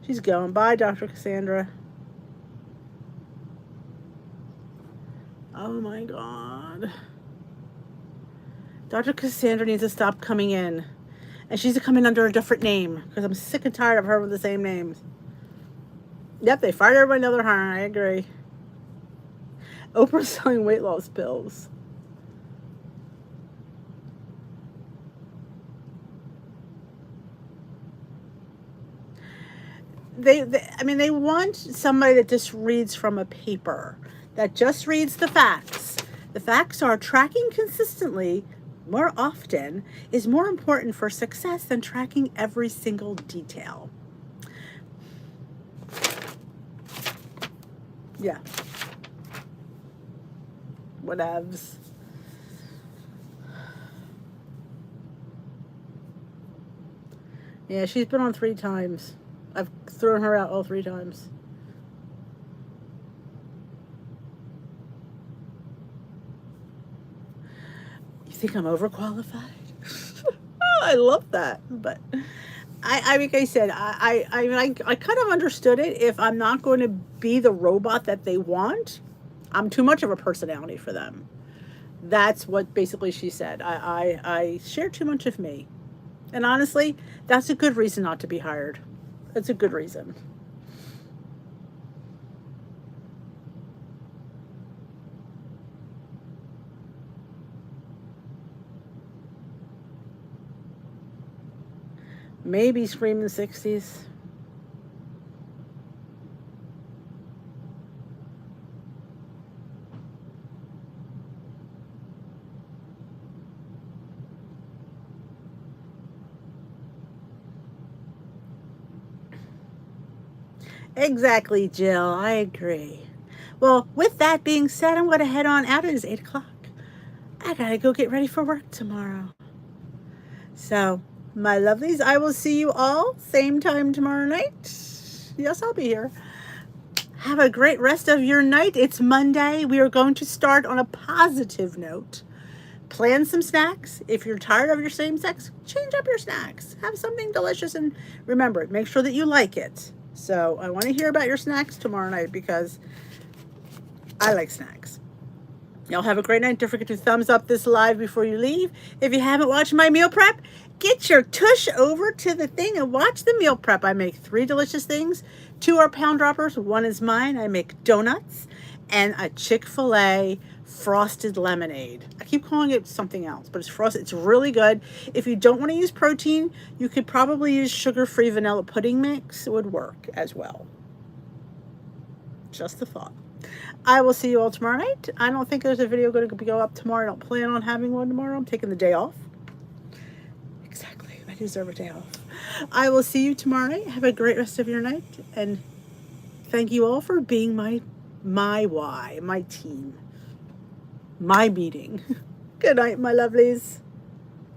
She's going. Bye, Dr. Cassandra. Oh my God. Dr. Cassandra needs to stop coming in. And she's to come in under a different name because I'm sick and tired of her with the same names. Yep, they fired everybody another harm. I agree. Oprah's selling weight loss pills. They want somebody that just reads from a paper, that just reads the facts. The facts are tracking consistently more often is more important for success than tracking every single detail. Yeah. Whatevs. Yeah, she's been on 3 times. I've thrown her out all 3 times. You think I'm overqualified? Oh, I love that. But like I said, I kind of understood it. If I'm not going to be the robot that they want, I'm too much of a personality for them. That's what basically she said. I share too much of me. And honestly, that's a good reason not to be hired. It's a good reason. Maybe Scream in the 60s. Exactly, Jill. I agree. Well, with that being said, I'm going to head on out. It is 8 o'clock. I got to go get ready for work tomorrow. So, my lovelies, I will see you all same time tomorrow night. Yes, I'll be here. Have a great rest of your night. It's Monday. We are going to start on a positive note. Plan some snacks. If you're tired of your same sex, change up your snacks. Have something delicious, and remember, make sure that you like it. So I want to hear about your snacks tomorrow night because I like snacks. Y'all have a great night. Don't forget to thumbs up this live before you leave. If you haven't watched my meal prep, get your tush over to the thing and watch the meal prep. I make 3 delicious things. 2 are pound droppers. 1 is mine. I make donuts and a Chick-fil-A frosted lemonade. I keep calling it something else, but it's frosted. It's really good. If you don't want to use protein, you could probably use sugar-free vanilla pudding mix. It would work as well. Just a thought. I will see you all tomorrow night. I don't think there's a video going to go up tomorrow. I don't plan on having one tomorrow. I'm taking the day off. Exactly. I deserve a day off. I will see you tomorrow night. Have a great rest of your night. And thank you all for being my team, my meeting. Good night, my lovelies.